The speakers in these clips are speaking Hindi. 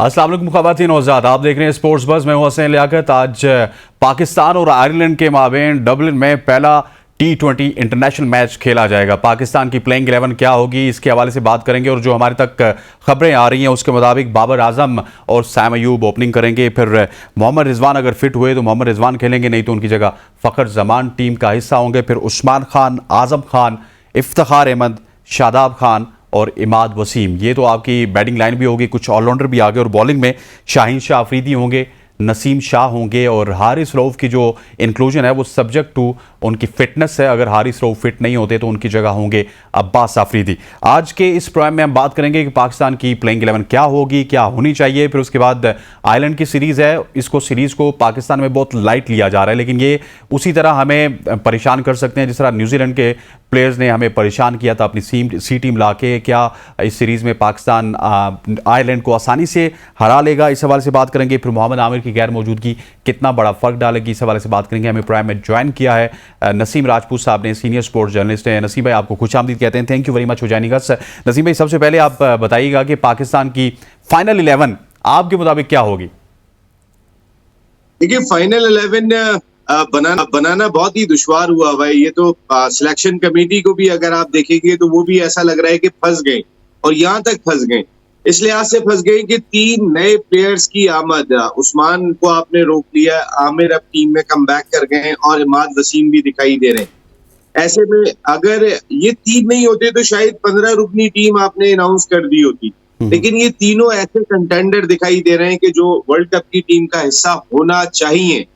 अस्सलाम वालेकुम ख़वातीन और आज़ाद, आप देख रहे हैं स्पोर्ट्स बज़। मैं हूं हसैन लियाकत। आज पाकिस्तान और आयरलैंड के माबेन डबलिन में पहला T20 इंटरनेशनल मैच खेला जाएगा। पाकिस्तान की प्लेइंग 11 क्या होगी, इसके हवाले से बात करेंगे। और जो हमारे तक खबरें आ रही हैं उसके मुताबिक बाबर आजम और सैम अयूब ओपनिंग करेंगे। फिर मोहम्मद रिजवान अगर फिट हुए तो मोहम्मद रिजवान खेलेंगे, नहीं तो उनकी जगह फ़खर जमान टीम का हिस्सा होंगे। फिर उस्मान खान, आजम खान, इफ्तिखार अहमद, शादाब खान और इमाद वसीम, ये तो आपकी बैटिंग लाइन भी होगी। कुछ ऑलराउंडर भी आगे और बॉलिंग में शाहीन शाह अफरीदी होंगे, नसीम शाह होंगे और हारिस रऊफ की जो इंक्लूजन है वो सब्जेक्ट टू उनकी फिटनेस है। अगर हारिस रऊफ फिट नहीं होते तो उनकी जगह होंगे अब्बास अफरीदी। आज के इस प्रोग्राम में हम बात करेंगे कि पाकिस्तान की प्लेइंग 11 क्या होगी, क्या होनी चाहिए। फिर उसके बाद आयरलैंड की सीरीज़ है, इसको सीरीज़ को पाकिस्तान में बहुत लाइट लिया जा रहा है, लेकिन ये उसी तरह हमें परेशान कर सकते हैं जिस तरह न्यूजीलैंड के प्लेयर्स ने हमें परेशान किया था अपनी सी टीम ला के। क्या इस सीरीज़ में पाकिस्तान आयरलैंड को आसानी से हरा लेगा, इस हवाले से बात करेंगे। फिर मोहम्मद आमिर की गैर मौजूदगी कितना बड़ा फ़र्क डालेगी, इस हवाले से बात करेंगे। हमें प्रोग्राम में ज्वाइन किया है नसीम राजपूत साहब ने, सीनियर स्पोर्ट्स जर्नलिस्ट हैं। नसीम भाई, आपको खुशामदीद कहते हैं। Thank you very much for joining us. Naseem भाई, सबसे पहले आप बताइएगा कि पाकिस्तान की फाइनल 11 आपके मुताबिक क्या होगी? देखिए, फाइनल 11 बनाना बहुत ही दुश्वार हुआ भाई। ये तो सिलेक्शन कमेटी को भी अगर आप देखेंगे तो वो भी ऐसा लग रहा है कि फंस गए, और यहाँ तक फंस गए। इस लिहाज से फंस गए कि 3 नए प्लेयर्स की आमद, उस्मान को आपने रोक लिया, आमिर अब टीम में कम बैक कर गए और इमाद वसीम भी दिखाई दे रहे हैं। ऐसे में अगर ये 3 नहीं होते तो शायद 15 रुकनी टीम आपने अनाउंस कर दी होती, लेकिन ये तीनों ऐसे कंटेंडर दिखाई दे रहे हैं कि जो वर्ल्ड कप की टीम का हिस्सा होना चाहिए।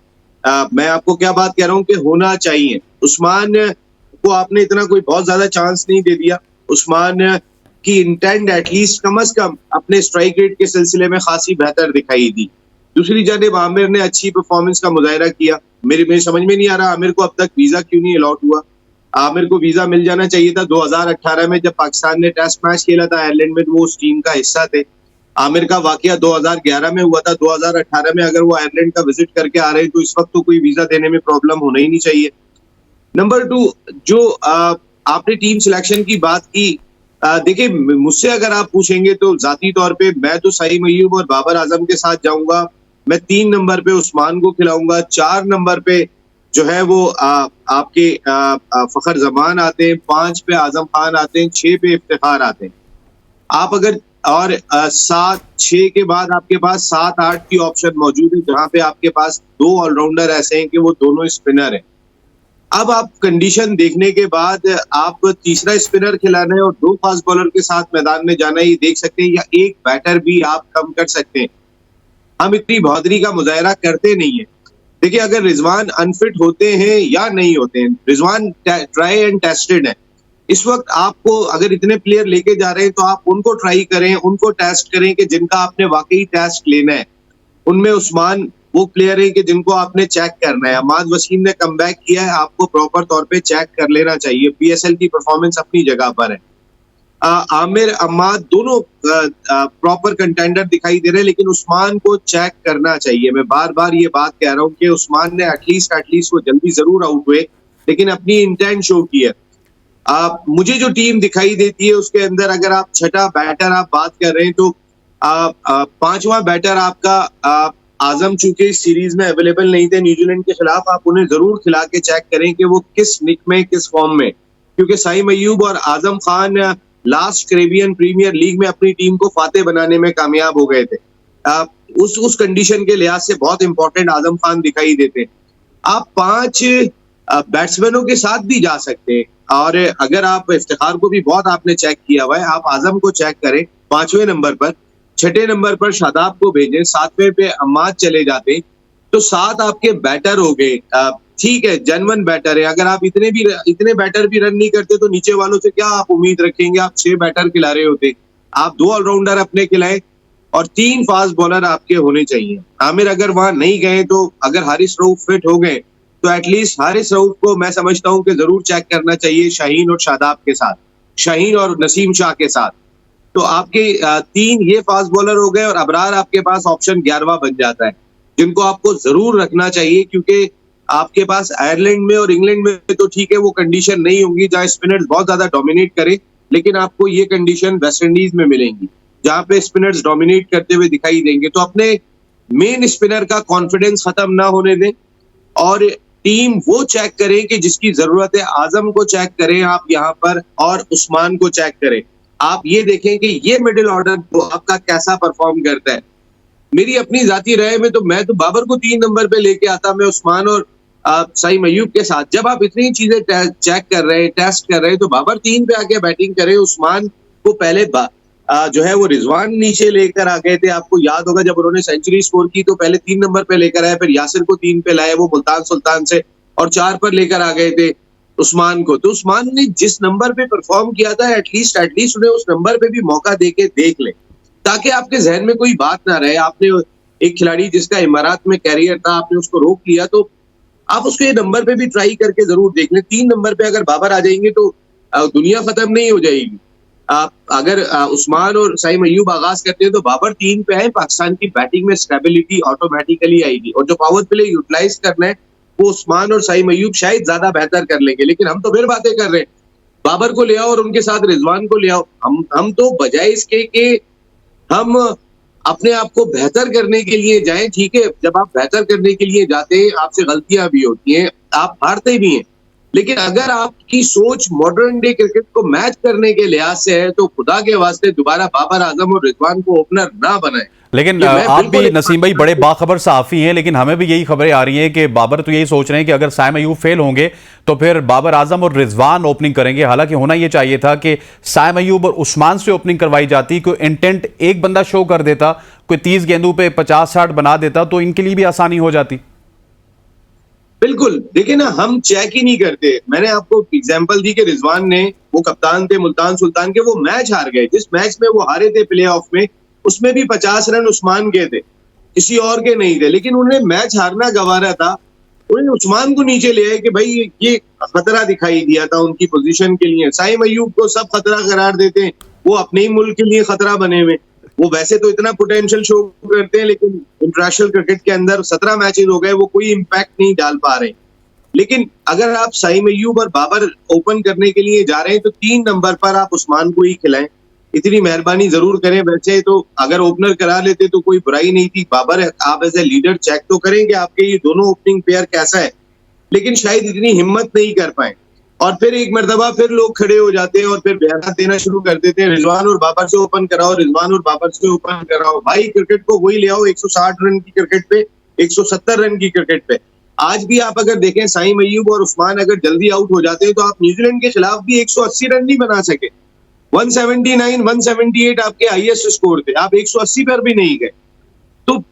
मैं आपको क्या बात कह रहा हूं कि होना चाहिए। उस्मान को आपने इतना कोई बहुत ज्यादा चांस नहीं दे दिया। उस्मान की इंटेंट एटलीस्ट कम से कम अपने स्ट्राइक रेट के सिलसिले में खासी बेहतर दिखाई दी। दूसरी जानिब आमिर ने अच्छी परफॉर्मेंस का मुजाहिरा किया। मेरी समझ में नहीं आ रहा आमिर को अब तक वीजा क्यों नहीं अलॉट हुआ। आमिर को वीजा मिल जाना चाहिए था। 2018 में जब पाकिस्तान ने टेस्ट मैच खेला था आयरलैंड में, तो वो उस टीम का हिस्सा थे। आमिर का वाकया 2011 में हुआ था। 2018 में अगर वो आयरलैंड का विजिट करके आ रहे हैं तो इस वक्त तो कोई वीजा देने में प्रॉब्लम होना ही नहीं चाहिए। नंबर 2, जो आपने टीम सिलेक्शन की बात की, देखिए मुझसे अगर आप पूछेंगे तो जाती तौर पे मैं तो सईम अयूब और बाबर आजम के साथ जाऊंगा। मैं 3 नंबर पे उस्मान को खिलाऊंगा। 4 नंबर पे जो है वो आपके फखर जमान आते हैं। 5 पे आजम खान आते हैं। 6 पे इफ्तिखार आते हैं। आप अगर और 7-6 के बाद आपके पास 7-8 की ऑप्शन मौजूद है, जहां पे आपके पास 2 ऑलराउंडर ऐसे हैं कि वो दोनों स्पिनर हैं। अब आप कंडीशन देखने के बाद आप तीसरा स्पिनर खिलाना है और 2 फास्ट बॉलर के साथ मैदान में जाना है, ये देख सकते हैं, या 1 बैटर भी आप कम कर सकते हैं। हम इतनी बहादुरी का मुजाहरा करते नहीं है। देखिए, अगर रिजवान अनफिट होते हैं या नहीं होते हैं, रिजवान ट्राई एंड टेस्टेड है। इस वक्त आपको अगर इतने प्लेयर लेके जा रहे हैं तो आप उनको ट्राई करें, उनको टेस्ट करें कि जिनका आपने वाकई टेस्ट लेना है। उनमें उस्मान वो प्लेयर है कि जिनको आपने चेक करना है। अमाद वसीम ने कमबैक किया है, आपको प्रॉपर तौर पे चेक कर लेना चाहिए। पीएसएल की परफॉर्मेंस अपनी जगह पर है। आमिर, अमाद दोनों प्रॉपर कंटेंडर दिखाई दे रहे हैं, लेकिन उस्मान को चेक करना चाहिए। मैं बार बार ये बात कह रहा हूँ कि उस्मान ने एटलीस्ट वो जल्दी जरूर आउट हुए, लेकिन अपनी इंटेंट शो की है। मुझे जो टीम दिखाई देती है उसके अंदर अगर आप छठा बैटर आप बात कर रहे हैं तो 5वां बैटर आपका आजम, चूंकि इस सीरीज में अवेलेबल नहीं थे न्यूजीलैंड के खिलाफ, आप उन्हें जरूर खिला के चेक करें कि वो किस निक में, किस फॉर्म में, क्योंकि सईम अयूब और Azam Khan last Caribbean Premier League में अपनी टीम को फातेह बनाने में कामयाब हो गए थे। उस कंडीशन के लिहाज से बहुत इंपॉर्टेंट आजम खान दिखाई देते हैं। आप 5 बैट्समैनों के साथ भी जा सकते हैं, और अगर आप इफ्तिखार को भी बहुत आपने चेक किया हुआ है, आप आजम को चेक करें 5वें नंबर पर, 6ठे नंबर पर शादाब को भेजें, 7वें पे अम्माद चले जाते, तो 7 आपके बैटर हो गए। ठीक है, जनवन बैटर है। अगर आप इतने बैटर भी रन नहीं करते तो नीचे वालों से क्या आप उम्मीद रखेंगे? आप 6 बैटर खिला रहे होते। आप 2 ऑलराउंडर अपने खिलाएं और 3 फास्ट बॉलर आपके होने चाहिए। आमिर अगर वहां नहीं गए तो अगर हारिस रऊफ फिट हो गए तो एटलीस्ट हारिस रऊफ को मैं समझता हूं कि जरूर चेक करना चाहिए शाहीन और शादाब के साथ, शाहीन और नसीम शाह के साथ। तो आपके 3 ये फास्ट बॉलर हो गए और अबरार आपके पास ऑप्शन 11वां बन जाता है, जिनको आपको जरूर रखना चाहिए, क्योंकि आपके पास आयरलैंड में और इंग्लैंड में तो ठीक है वो कंडीशन नहीं होंगी जहां स्पिनर्स बहुत ज्यादा डोमिनेट करें, लेकिन आपको ये कंडीशन वेस्ट इंडीज में मिलेंगी। जहां पे स्पिनर्स डोमिनेट करते हुए दिखाई देंगे, तो अपने मेन स्पिनर का कॉन्फिडेंस खत्म ना होने दें और टीम वो चेक करें कि जिसकी जरूरत है। आजम को चेक करें आप यहाँ पर और उस्मान को चेक करें। आप ये देखें कि ये मिडिल ऑर्डर तो आपका कैसा परफॉर्म करता है। मेरी अपनी जाती राय में तो मैं तो बाबर को 3 नंबर पे लेके आता, मैं उस्मान और सईम अय्यूब के साथ। जब आप इतनी चीजें चेक कर रहे हैं, टेस्ट कर रहे हैं, तो बाबर 3 पे आके बैटिंग करे। उस्मान को पहले जो है वो रिजवान नीचे लेकर आ गए थे। आपको याद होगा जब उन्होंने सेंचुरी स्कोर की तो पहले 3 नंबर पे लेकर आए, फिर यासिर को 3 पे लाए वो मुल्तान सुल्तान से, और 4 पर लेकर आ गए थे उस्मान को। तो उस्मान ने जिस नंबर पे परफॉर्म किया था, एटलीस्ट उन्हें उस नंबर पे भी मौका देके देख ले, ताकि आपके जहन में कोई बात ना रहे। आपने एक खिलाड़ी जिसका इमारात में कैरियर था, आपने उसको रोक लिया, तो आप उसके नंबर पे भी ट्राई करके जरूर देख लें। 3 नंबर पे अगर बाबर आ जाएंगे तो दुनिया खत्म नहीं हो जाएगी। आप अगर उस्मान और सईम अय्यूब आगाज करते हैं तो बाबर 3 पे है, पाकिस्तान की बैटिंग में स्टेबिलिटी ऑटोमेटिकली आएगी, और जो पावर प्ले यूटिलाइज करना है वो उस्मान और सईम अय्यूब शायद ज्यादा बेहतर कर लेंगे। लेकिन हम तो फिर बातें कर रहे हैं, बाबर को ले आओ और उनके साथ रिजवान को ले आओ। हम तो बजाय इसके कि हम अपने आप को बेहतर करने के लिए जाएं, ठीक है, जब आप बेहतर करने के लिए जाते हैं आपसे गलतियां भी होती हैं, आप हारते भी हैं, लेकिन अगर आपकी सोच मॉडर्न डे क्रिकेट को मैच करने के लिहाज से है तो खुदा के वास्ते दोबारा बाबर आजम और रिजवान को ओपनर ना बनाए। लेकिन ये मैं आप भी बिल्कुल नसीम भाई बड़े बाखबर सहाफी हैं, लेकिन हमें भी यही खबरें आ रही हैं कि बाबर तो यही सोच रहे हैं कि अगर सईम अय्यूब फेल होंगे तो फिर बाबर आजम और रिजवान ओपनिंग करेंगे। हालांकि होना यह चाहिए था कि सईम अय्यूब और उस्मान से ओपनिंग करवाई जाती, कोई इंटेंट एक बंदा शो कर देता, कोई 30 गेंदों पे 50-60 बना देता तो इनके लिए भी आसानी हो जाती। बिल्कुल, देखिए ना, हम चेक ही नहीं करते। मैंने आपको एग्जांपल दी कि रिजवान ने, वो कप्तान थे मुल्तान सुल्तान के, वो मैच हार गए। जिस मैच में वो हारे थे प्ले ऑफ में, उसमें भी 50 रन उस्मान के थे, किसी और के नहीं थे, लेकिन उन्हें मैच हारना गवारा था। उन्हें उस्मान को नीचे ले आए कि भाई ये खतरा दिखाई दिया था उनकी पोजीशन के लिए। सईम अय्यूब को सब खतरा करार देते हैं, वो अपने ही मुल्क के लिए खतरा बने हुए। वो वैसे तो इतना पोटेंशियल शो करते हैं, लेकिन इंटरनेशनल क्रिकेट के अंदर 17 मैचेस हो गए, वो कोई इम्पैक्ट नहीं डाल पा रहे। लेकिन अगर आप सईम अय्यूब और बाबर ओपन करने के लिए जा रहे हैं तो 3 नंबर पर आप उस्मान को ही खिलाएं, इतनी मेहरबानी जरूर करें। वैसे तो अगर ओपनर करा लेते तो कोई बुराई नहीं थी। बाबर, आप एज ए लीडर चेक तो करेंगे आपके ये दोनों ओपनिंग पेयर कैसा है, लेकिन शायद इतनी हिम्मत नहीं कर पाए, और फिर एक मरतबा फिर लोग खड़े हो जाते हैं और फिर बयान देना शुरू कर देते हैं, रिजवान और बाबर से ओपन कराओ, रिजवान और बाबर से ओपन कराओ। भाई क्रिकेट को वही ले आओ 160 रन की क्रिकेट पे, 170 रन की क्रिकेट पे। आज भी आप अगर देखें, सईम अय्यूब और उस्मान अगर जल्दी आउट हो जाते हैं तो आप न्यूजीलैंड के खिलाफ भी 180 रन नहीं बना सके। 179, 178 आपके हाईएस्ट स्कोर थे, आप 180 पर भी नहीं गए। तो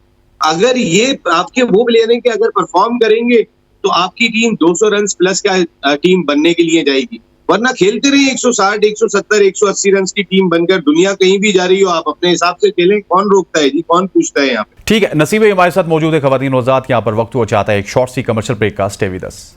अगर ये आपके वो प्लेयर हैं कि अगर परफॉर्म करेंगे तो आपकी टीम 200 रन प्लस का टीम बनने के लिए जाएगी, वरना खेलते रहे 160, 170, 180 रन की टीम बनकर। दुनिया कहीं भी जा रही हो, आप अपने हिसाब से खेलें, कौन रोकता है जी, कौन पूछता है यहाँ पे। ठीक है, नसीब भाई हमारे साथ मौजूद है खवातीन वज़ात। यहाँ पर वक्त हुआ चाहता है एक शॉर्ट सी कमर्शियल ब्रेक का। Stay with us.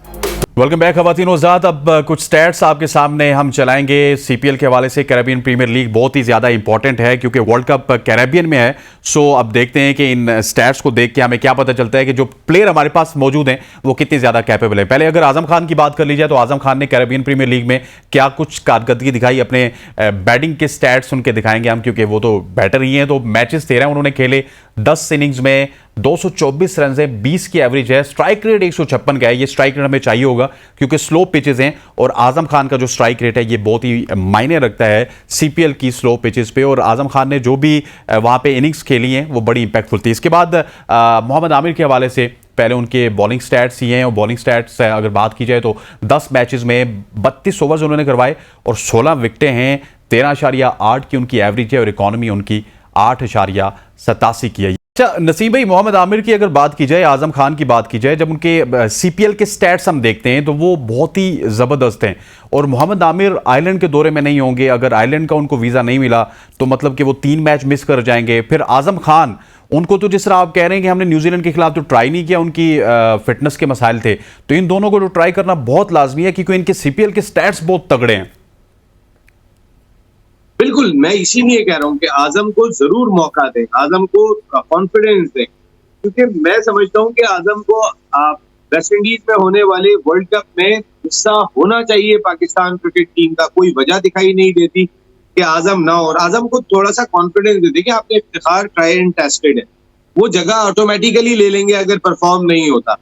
Welcome back खवातीन वज़ात। अब कुछ स्टैट्स आपके सामने हम चलाएंगे सीपीएल के हवाले से। कैरेबियन प्रीमियर लीग बहुत ही ज़्यादा इंपॉर्टेंट है क्योंकि वर्ल्ड कप कैरेबियन में है। सो अब देखते हैं कि इन स्टैट्स को देख के हमें क्या पता चलता है कि जो प्लेयर हमारे पास मौजूद हैं वो कितने ज़्यादा कैपेबल है। पहले अगर आजम खान की बात कर ली जाए तो आजम खान ने कैरेबियन प्रीमियर लीग में क्या कुछ कारकर्दगी दिखाई, अपने बैटिंग के स्टैट्स उनके दिखाएंगे हम, क्योंकि वो तो बैटर ही हैं। तो मैचेस 13 उन्होंने खेले, 10 इनिंग्स में 224 रन है, 20 की एवरेज है, स्ट्राइक रेट 156 का है। ये स्ट्राइक रेट हमें चाहिए होगा क्योंकि स्लो पिचेस हैं और आजम खान का जो स्ट्राइक रेट है ये बहुत ही मायने रखता है सीपीएल की स्लो पिचेस पे। और आजम खान ने जो भी वहां पे इनिंग्स खेली हैं वो बड़ी इंपैक्टफुल थी। इसके बाद मोहम्मद आमिर के हवाले से पहले उनके बॉलिंग स्टैट्स ही हैं, और बॉलिंग स्टैट्स अगर बात की जाए तो 10 मैचेस में 32 ओवर्स उन्होंने करवाए और 16 विकेटें हैं, 13.8 की उनकी एवरेज है और इकॉनमी उनकी 8.87 की है। अच्छा नसीम भाई, मोहम्मद आमिर की अगर बात की जाए, आजम खान की बात की जाए, जब उनके सीपीएल के स्टैट्स हम देखते हैं तो वो बहुत ही ज़बरदस्त हैं। और मोहम्मद आमिर आयरलैंड के दौरे में नहीं होंगे, अगर आयरलैंड का उनको वीज़ा नहीं मिला तो मतलब कि वो 3 मैच मिस कर जाएंगे। फिर आजम खान, उनको तो जिस तरह आप कह रहे हैं कि हमने न्यूजीलैंड के खिलाफ तो ट्राई नहीं किया, उनकी फिटनेस के मसाइल थे, तो इन दोनों को तो ट्राई करना बहुत लाजमी है क्योंकि इनके सीपीएल के स्टैट्स बहुत तगड़े हैं। बिल्कुल, मैं इसीलिए कह रहा हूं कि आजम को जरूर मौका दें, आजम को कॉन्फिडेंस दें, क्योंकि मैं समझता हूं कि आजम को वेस्ट इंडीज में होने वाले वर्ल्ड कप में हिस्सा होना चाहिए पाकिस्तान क्रिकेट टीम का। कोई वजह दिखाई नहीं देती कि आजम ना हो और आजम को थोड़ा सा कॉन्फिडेंस दे, देखिए आपने इफ्तिखार ट्राई एंड टेस्टेड है, वो जगह ऑटोमेटिकली ले लेंगे अगर परफॉर्म नहीं होता।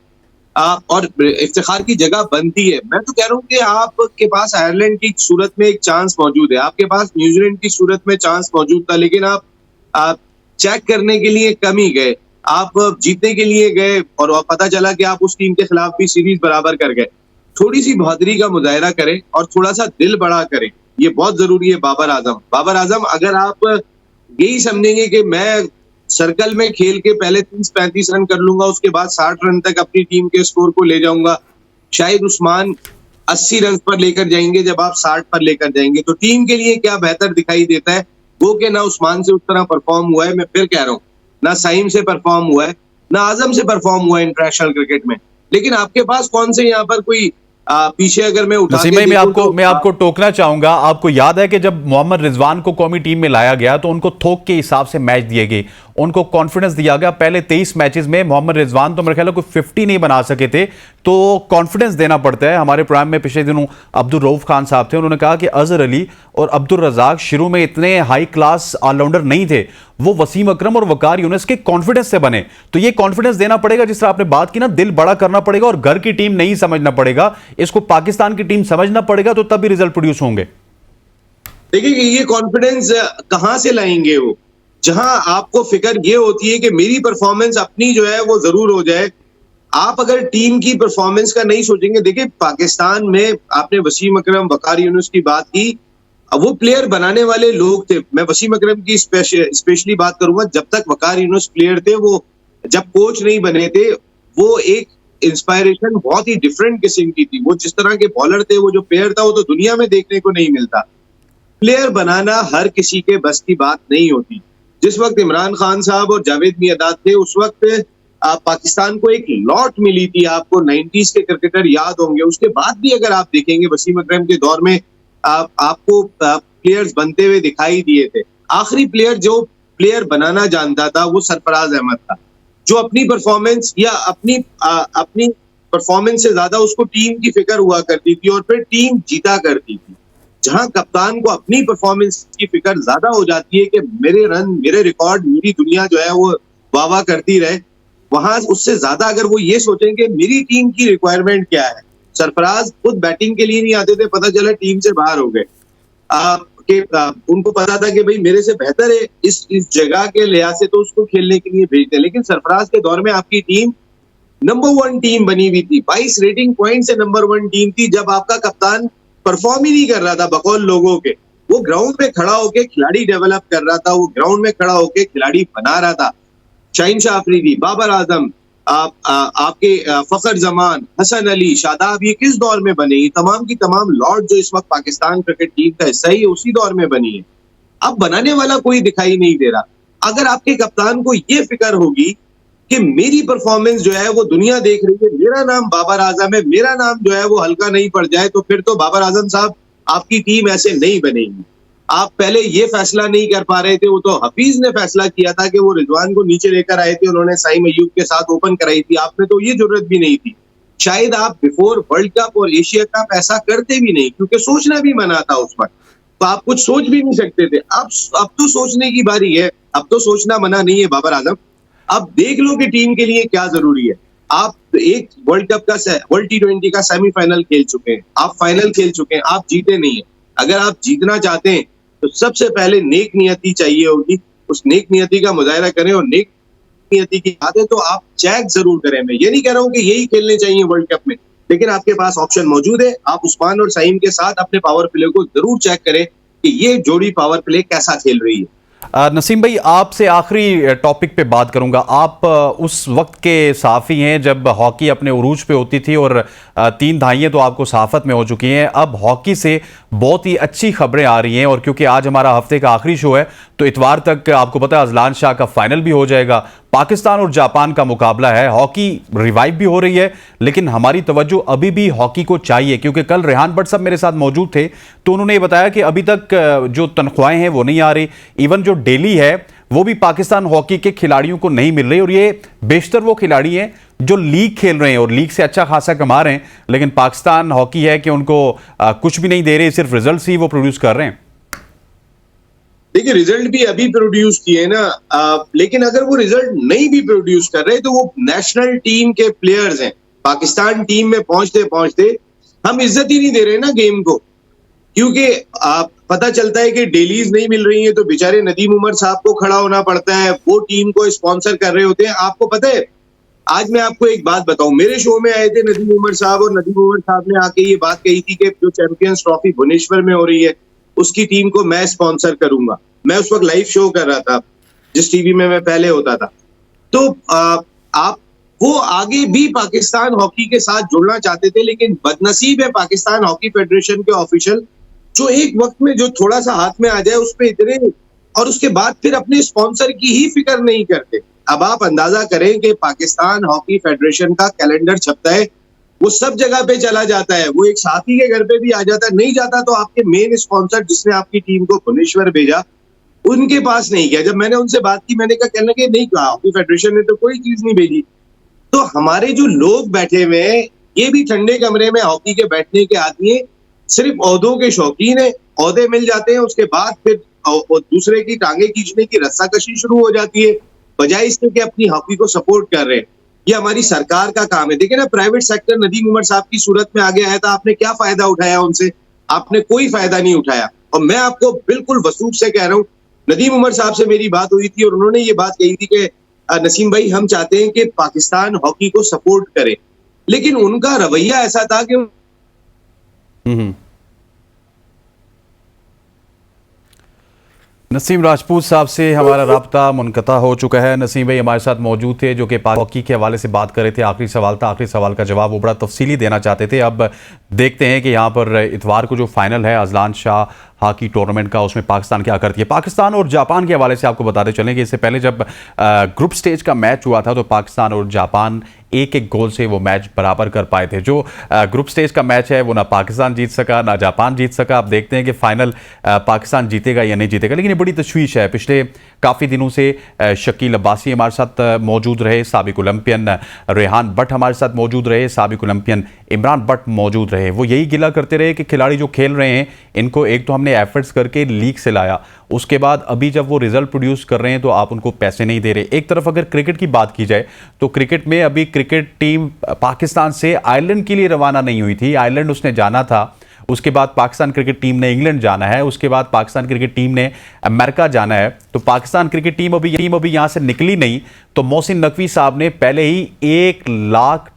और इफ्तिखार की जगह बनती है। मैं तो कह रहा हूँ कि आपके पास आयरलैंड की सूरत में एक चांस मौजूद है, आपके पास न्यूजीलैंड की सूरत में चांस मौजूद था, लेकिन आप चेक करने के लिए कम ही गए, आप जीतने के लिए गए और पता चला कि आप उस टीम के खिलाफ भी सीरीज बराबर कर गए। थोड़ी सी बहादुरी का मुजाहरा करें और थोड़ा सा दिल बड़ा करें, ये बहुत जरूरी है। बाबर आजम अगर आप यही समझेंगे कि मैं सर्कल में खेल के पहले 30-35 रन कर लूंगा, उसके बाद 60 रन तक अपनी टीम के स्कोर को ले जाऊंगा, शायद उस्मान 80 रन पर लेकर जाएंगे जब आप 60 पर लेकर जाएंगे, तो टीम के लिए क्या बेहतर दिखाई देता है। वो कि ना उस्मान से उस तरह परफॉर्म हुआ है, मैं फिर कह रहा हूँ, ना साइम से परफॉर्म हुआ है, ना आजम से परफॉर्म हुआ है इंटरनेशनल क्रिकेट में, लेकिन आपके पास कौन से यहाँ पर कोई पीछे अगर मैं उठा नसीम के भाई, देखूं मैं आपको टोकना चाहूंगा। आपको याद है कि जब मोहम्मद रिजवान को कौमी टीम में लाया गया तो उनको थोक के हिसाब से मैच दिए गए, उनको कॉन्फिडेंस दिया गया। पहले 23 मैचेस में मोहम्मद रिजवान तो मेरे ख्याल कोई 50 नहीं बना सके थे, तो कॉन्फिडेंस देना पड़ता है। हमारे प्रोग्राम में पिछले दिनों अब्दुल रऊफ खान साहब थे, उन्होंने कहा कि अजहर अली और अब्दुल रजाक शुरू में इतने हाई क्लास ऑलराउंडर नहीं थे, वो वसीम अकरम और वकार यूनिस के कॉन्फिडेंस से बने। तो ये कॉन्फिडेंस देना पड़ेगा, जिस तरह आपने बात की ना, दिल बड़ा करना पड़ेगा और घर की टीम नहीं समझना पड़ेगा, इसको पाकिस्तान की टीम समझना पड़ेगा, तो तभी रिजल्ट प्रोड्यूस होंगे। देखिए ये कॉन्फिडेंस कहां से लाएंगे वो, जहां आपको फिक्र ये होती है कि मेरी परफॉर्मेंस अपनी जो है वो जरूर हो जाए। आप अगर टीम की परफॉर्मेंस का नहीं सोचेंगे, देखिए पाकिस्तान में आपने वसीम अकरम वकार यूनुस की बात की, वो प्लेयर बनाने वाले लोग थे। मैं वसीम अकरम की स्पेशली बात करूंगा, जब तक वकार यूनुस प्लेयर थे, वो जब कोच नहीं बने थे, वो एक इंस्पायरेशन बहुत ही डिफरेंट किस्म की थी। वो जिस तरह के बॉलर थे, वो जो प्लेयर था, वो तो दुनिया में देखने को नहीं मिलता। प्लेयर बनाना हर किसी के बस की बात नहीं होती। जिस वक्त इमरान खान साहब और जावेद मियांदाद थे, उस वक्त पाकिस्तान को एक लॉट मिली थी। आपको 90s के क्रिकेटर याद होंगे, उसके बाद भी अगर आप देखेंगे वसीम अकरम के दौर में आपको प्लेयर्स बनते हुए दिखाई दिए थे। आखिरी प्लेयर जो प्लेयर बनाना जानता था वो सरफराज अहमद था, जो अपनी परफॉर्मेंस या अपनी परफॉर्मेंस से ज्यादा उसको टीम की फिक्र हुआ करती थी और फिर टीम जीता करती थी। जहां कप्तान को अपनी परफॉर्मेंस की फिक्र ज्यादा हो जाती है कि मेरे रन, मेरे रिकॉर्ड, मेरी दुनिया जो है वो वाह वाह करती रहे, वहां उससे ज्यादा अगर वो ये सोचें कि मेरी टीम की रिक्वायरमेंट क्या है। सरफराज खुद बैटिंग के लिए नहीं आते थे, पता चला टीम से बाहर हो गए। उनको पता था कि भाई मेरे से बेहतर है इस जगह के लिहाज से, तो उसको खेलने के लिए भेजते। लेकिन सरफराज के दौर में आपकी टीम नंबर 1 टीम बनी हुई थी, 22 रेटिंग पॉइंट से नंबर 1 टीम थी, जब आपका कप्तान परफॉर्म ही नहीं कर रहा था बकौल लोगों के। वो ग्राउंड में खड़ा होकर खिलाड़ी डेवलप कर रहा था, वो ग्राउंड में खड़ा होकर खिलाड़ी बना रहा था। शाहीन शाह अफरीदी, बाबर आजम, आपके फखर जमान, हसन अली, शादाब, ये किस दौर में बने? ये तमाम की तमाम लॉर्ड जो इस वक्त पाकिस्तान क्रिकेट टीम का हिस्सा है, उसी दौर में बनी है। अब बनाने वाला कोई दिखाई नहीं दे रहा। अगर आपके कप्तान को ये फिक्र होगी कि मेरी परफॉर्मेंस जो है वो दुनिया देख रही है, मेरा नाम बाबर आजम है, मेरा नाम जो है वो हल्का नहीं पड़ जाए, तो फिर तो बाबर आजम साहब आपकी टीम ऐसे नहीं बनेगी। आप पहले ये फैसला नहीं कर पा रहे थे, वो तो हफीज ने फैसला किया था कि वो रिजवान को नीचे लेकर आए थे, उन्होंने साइम अयूब के साथ ओपन कराई थी। आप में तो ये जरूरत भी नहीं थी। शायद आप बिफोर वर्ल्ड कप और एशिया कप ऐसा करते भी नहीं, क्योंकि सोचना भी मना था उस वक्त, तो आप कुछ सोच भी नहीं सकते थे। अब तो सोचने की बारी है, अब तो सोचना मना नहीं है बाबर आजम। अब देख लो कि टीम के लिए क्या जरूरी है। आप एक वर्ल्ड कप का, वर्ल्ड T20 का सेमीफाइनल खेल चुके हैं, आप फाइनल खेल चुके हैं, आप जीते नहीं है। अगर आप जीतना चाहते हैं तो सबसे पहले नेक नियति चाहिए होगी, उस नेक नियति का मुजाहरा करें और नेक नियति की बातें तो आप चेक जरूर करें। मैं ये नहीं कह रहा हूं कि यही खेलने चाहिए वर्ल्ड कप में, लेकिन आपके पास ऑप्शन मौजूद है। आप उस्मान और साइम के साथ अपने पावर प्ले को जरूर चेक करें कि ये जोड़ी पावर प्ले कैसा खेल रही है। नसीम भाई, आपसे आखिरी टॉपिक पे बात करूंगा। आप उस वक्त के सहाफ़ी हैं जब हॉकी अपने उरूज पे होती थी और 3 दहाइयाँ तो आपको सहाफ़त में हो चुकी हैं। अब हॉकी से बहुत ही अच्छी खबरें आ रही हैं, और क्योंकि आज हमारा हफ्ते का आखिरी शो है तो इतवार तक आपको पता है अजलान शाह का फाइनल भी हो जाएगा। पाकिस्तान और जापान का मुकाबला है, हॉकी रिवाइव भी हो रही है, लेकिन हमारी तवज्जो अभी भी हॉकी को चाहिए, क्योंकि कल रेहान भट्ट साहब मेरे साथ मौजूद थे तो उन्होंने ये बताया कि अभी तक जो तनख्वाहें हैं वो नहीं आ रही, इवन जो डेली है वो भी पाकिस्तान हॉकी के खिलाड़ियों को नहीं मिल रही, और ये बेशतर वो खिलाड़ी हैं जो लीग खेल रहे हैं और लीग से अच्छा खासा कमा रहे हैं, लेकिन पाकिस्तान हॉकी है कि उनको कुछ भी नहीं दे रहे, सिर्फ रिजल्ट्स ही वो प्रोड्यूस कर रहे हैं। देखिए रिजल्ट भी अभी प्रोड्यूस किए ना, लेकिन अगर वो रिजल्ट नहीं भी प्रोड्यूस कर रहे तो वो नेशनल टीम के प्लेयर्स हैं। पाकिस्तान टीम में पहुंचते पहुंचते हम इज्जत ही नहीं दे रहे ना गेम को, क्योंकि पता चलता है कि डेलीज नहीं मिल रही है तो बेचारे नदीम उमर साहब को खड़ा होना पड़ता है, वो टीम को स्पॉन्सर कर रहे होते हैं। आपको पता है, आज मैं आपको एक बात बताऊं, मेरे शो में आए थे नदीम उमर साहब और नदीम उमर साहब ने आके ये बात कही थी कि जो चैंपियंस ट्रॉफी भुवनेश्वर में हो रही है उसकी टीम को मैं स्पॉन्सर करूंगा। मैं उस वक्त लाइव शो कर रहा था जिस टीवी में मैं पहले होता था। तो आप वो आगे भी पाकिस्तान हॉकी के साथ जुड़ना चाहते थे, लेकिन बदनसीब है पाकिस्तान हॉकी फेडरेशन के ऑफिशियल, जो एक वक्त में जो थोड़ा सा हाथ में आ जाए उस पर इतने, और उसके बाद फिर अपने स्पॉन्सर की ही फिक्र नहीं करते। अब आप अंदाजा करें कि पाकिस्तान हॉकी फेडरेशन का कैलेंडर छपता है, वो सब जगह पे चला जाता है, वो एक साथी के घर पे भी आ जाता है, नहीं जाता तो आपके मेन स्पॉन्सर जिसने आपकी टीम को भुवनेश्वर भेजा उनके पास नहीं गया। जब मैंने उनसे बात की, मैंने कहा, कहने लगे नहीं कहा, हॉकी फेडरेशन ने तो कोई चीज नहीं भेजी। तो हमारे जो लोग बैठे हुए हैं ये भी ठंडे कमरे में हॉकी के बैठने के आदमी हैं, सिर्फ ओहदों के शौकीन है, ओहदे मिल जाते हैं, उसके बाद फिर दूसरे की टांगे खींचने की रस्साकशी शुरू हो जाती है, बजाय इसके कि अपनी हॉकी को सपोर्ट कर रहे हैं। ये हमारी सरकार का काम है। देखिए ना, प्राइवेट सेक्टर नदीम उमर साहब की सूरत में आगे आया था, आपने क्या फायदा उठाया उनसे? आपने कोई फायदा नहीं उठाया। और मैं आपको बिल्कुल वसूख से कह रहा हूँ, नदीम उमर साहब से मेरी बात हुई थी और उन्होंने ये बात कही थी कि नसीम भाई हम चाहते हैं कि पाकिस्तान हॉकी को सपोर्ट करे, लेकिन उनका रवैया ऐसा था कि नसीम राजपूत साहब से हमारा राब्ता मुनक़ता हो चुका है। नसीम भाई हमारे साथ मौजूद थे जो कि हॉकी के हवाले से बात कर रहे थे। आखिरी सवाल था, आखिरी सवाल का जवाब वो बड़ा तफसीली देना चाहते थे। अब देखते हैं कि यहाँ पर इतवार को जो फाइनल है अजलान शाह हॉकी टूर्नामेंट का, उसमें पाकिस्तान क्या करती है। पाकिस्तान और जापान के हवाले से आपको बताते चलें कि इससे पहले जब ग्रुप स्टेज का मैच हुआ था तो पाकिस्तान और जापान एक एक गोल से वो मैच बराबर कर पाए थे। जो ग्रुप स्टेज का मैच है वो ना पाकिस्तान जीत सका ना जापान जीत सका। अब देखते हैं कि फाइनल पाकिस्तान जीतेगा या नहीं जीतेगा, लेकिन ये बड़ी तशवीश है। पिछले काफ़ी दिनों से शकील अब्बासी हमारे साथ मौजूद रहे, साबिक ओलंपियन रेहान भट्ट हमारे साथ मौजूद रहे, साबिक ओलंपियन इमरान भट्ट मौजूद रहे। वो यही गिला करते रहे कि खिलाड़ी जो खेल रहे हैं इनको एक तो हमने एफर्ट्स करके लीग से लाया, उसके बाद अभी जब वो रिजल्ट प्रोड्यूस कर रहे हैं तो आप उनको पैसे नहीं दे रहे। एक तरफ अगर क्रिकेट की बात की जाए तो क्रिकेट में अभी क्रिकेट टीम पाकिस्तान से आयरलैंड के लिए रवाना नहीं हुई थी। आयरलैंड उसने जाना था, उसके बाद पाकिस्तान क्रिकेट टीम ने इंग्लैंड जाना है, उसके बाद पाकिस्तान क्रिकेट टीम ने अमेरिका जाना है। तो पाकिस्तान क्रिकेट टीम अभी यहां से निकली नहीं तो मोहसिन नकवी साहब ने पहले ही $1 लाख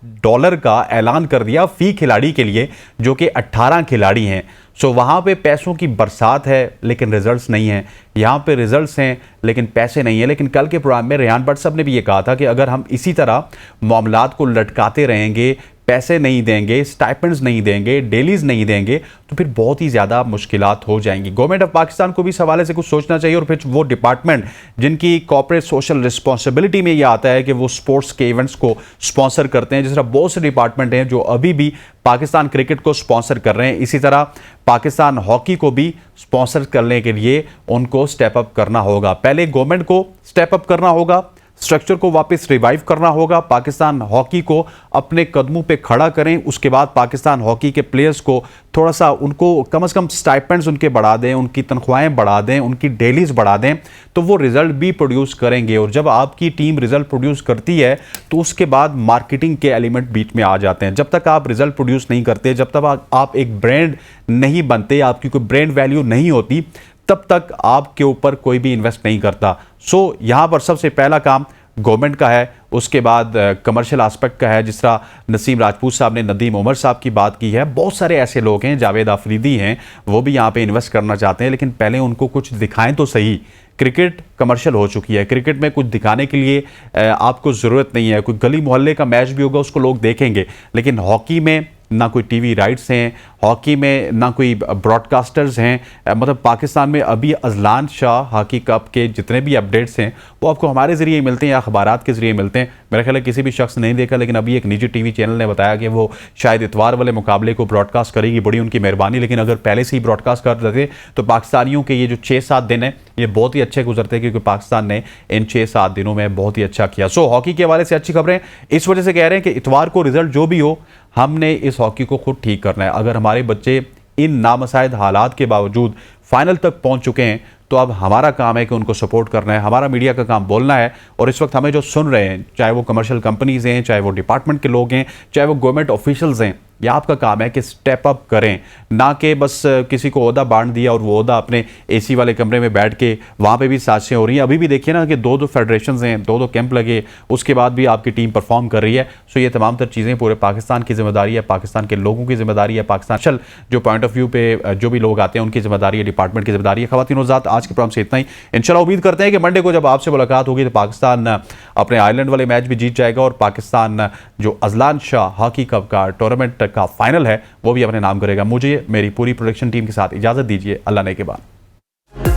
का ऐलान कर दिया फी खिलाड़ी के लिए, जो कि 18 खिलाड़ी हैं। सो वहाँ पे पैसों की बरसात है लेकिन रिजल्ट्स नहीं हैं। यहाँ पे रिजल्ट्स हैं लेकिन पैसे नहीं है। लेकिन कल के प्रोग्राम में रेहान भट्ट साहब ने भी ये कहा था कि अगर हम इसी तरह मामलात को लटकाते रहेंगे, पैसे नहीं देंगे, स्टाइपेंड्स नहीं देंगे, डेलीज नहीं देंगे, तो फिर बहुत ही ज़्यादा मुश्किलात हो जाएंगी। गवर्नमेंट ऑफ पाकिस्तान को भी इस हवाले से कुछ सोचना चाहिए और फिर वो डिपार्टमेंट जिनकी कॉर्पोरेट सोशल रिस्पॉन्सिबिलिटी में ये आता है कि वो स्पोर्ट्स के इवेंट्स को स्पॉन्सर करते हैं, जिस तरह बहुत से डिपार्टमेंट हैं जो अभी भी पाकिस्तान क्रिकेट को स्पॉन्सर कर रहे हैं, इसी तरह पाकिस्तान हॉकी को भी स्पॉन्सर करने के लिए उनको स्टेप अप करना होगा। पहले गवर्नमेंट को स्टेप अप करना होगा, स्ट्रक्चर को वापस रिवाइव करना होगा, पाकिस्तान हॉकी को अपने कदमों पे खड़ा करें। उसके बाद पाकिस्तान हॉकी के प्लेयर्स को थोड़ा सा उनको कम से कम स्टाइपेंड्स उनके बढ़ा दें, उनकी तनख्वाहें बढ़ा दें, उनकी डेलीज बढ़ा दें, तो वो रिजल्ट भी प्रोड्यूस करेंगे। और जब आपकी टीम रिजल्ट प्रोड्यूस करती है तो उसके बाद मार्केटिंग के एलिमेंट बीच में आ जाते हैं। जब तक आप रिजल्ट प्रोड्यूस नहीं करते, जब तक आप एक ब्रांड नहीं बनते, आपकी कोई ब्रांड वैल्यू नहीं होती, तब तक आपके ऊपर कोई भी इन्वेस्ट नहीं करता। सो यहाँ पर सबसे पहला काम गवर्नमेंट का है, उसके बाद कमर्शियल एस्पेक्ट का है। जिस तरह नसीम राजपूत साहब ने नदीम उमर साहब की बात की है, बहुत सारे ऐसे लोग हैं, जावेद आफरीदी हैं, वो भी यहाँ पे इन्वेस्ट करना चाहते हैं, लेकिन पहले उनको कुछ दिखाएं तो सही। क्रिकेट कमर्शियल हो चुकी है, क्रिकेट में कुछ दिखाने के लिए आपको ज़रूरत नहीं है। कोई गली मोहल्ले का मैच भी होगा उसको लोग देखेंगे, लेकिन हॉकी में ना कोई टीवी राइट्स हैं, हॉकी में ना कोई ब्रॉडकास्टर्स हैं। मतलब पाकिस्तान में अभी अजलान शाह हॉकी कप के जितने भी अपडेट्स हैं वो आपको हमारे ज़रिए मिलते हैं या अखबारात के ज़रिए मिलते हैं। मेरा ख्याल है किसी भी शख्स ने नहीं देखा, लेकिन अभी एक निजी टीवी चैनल ने बताया कि वो शायद इतवार वाले मुकाबले को ब्रॉडकास्ट करेगी, बड़ी उनकी मेहरबानी। लेकिन अगर पहले से ही ब्रॉडकास्ट कर देते तो पाकिस्तानियों के ये जो 6-7 दिन है ये बहुत ही अच्छे गुजरते, क्योंकि पाकिस्तान ने इन 6-7 दिनों में बहुत ही अच्छा किया। सो हॉकी के हवाले से अच्छी खबरें इस वजह से कह रहे हैं कि इतवार को रिजल्ट जो भी हो, हमने इस हॉकी को खुद ठीक करना है। अगर हमारे बच्चे इन नामसाइद हालात के बावजूद फाइनल तक पहुंच चुके हैं तो अब हमारा काम है कि उनको सपोर्ट करना है, हमारा मीडिया का काम बोलना है। और इस वक्त हमें जो सुन रहे हैं, चाहे वो कमर्शियल कंपनीज हैं, चाहे वो डिपार्टमेंट के लोग हैं, चाहे वो गवर्नमेंट ऑफिशियल्स हैं, यह आपका काम है कि स्टेप अप करें, ना कि बस किसी को ओहदा बांट दिया और वो ओहदा अपने एसी वाले कमरे में बैठ के वहाँ पे भी साजिशें हो रही हैं। अभी भी देखिए ना कि दो दो फेडरेशंस हैं, दो दो कैंप लगे, उसके बाद भी आपकी टीम परफॉर्म कर रही है। सो ये तमाम तर चीज़ें पूरे पाकिस्तान की जिम्मेदारी है, पाकिस्तान के लोगों की जिम्मेदारी है, पाकिस्तान चल जो पॉइंट ऑफ व्यू पे जो भी लोग आते हैं उनकी जिम्मेदारी है, डिपार्टमेंट की जिम्मेदारी है। ख़वातीन और हज़रात, आज के प्रोग्राम से इतना ही। इंशाल्लाह उम्मीद करते हैं कि मंडे को जब आपसे मुलाकात होगी तो पाकिस्तान अपने आयरलैंड वाले मैच भी जीत जाएगा और पाकिस्तान जो अजलान शाह हॉकी कप का टूर्नामेंट का फाइनल है वो भी अपने नाम करेगा। मुझे मेरी पूरी प्रोडक्शन टीम के साथ इजाज़त दीजिए। अल्लाह ने के बाद।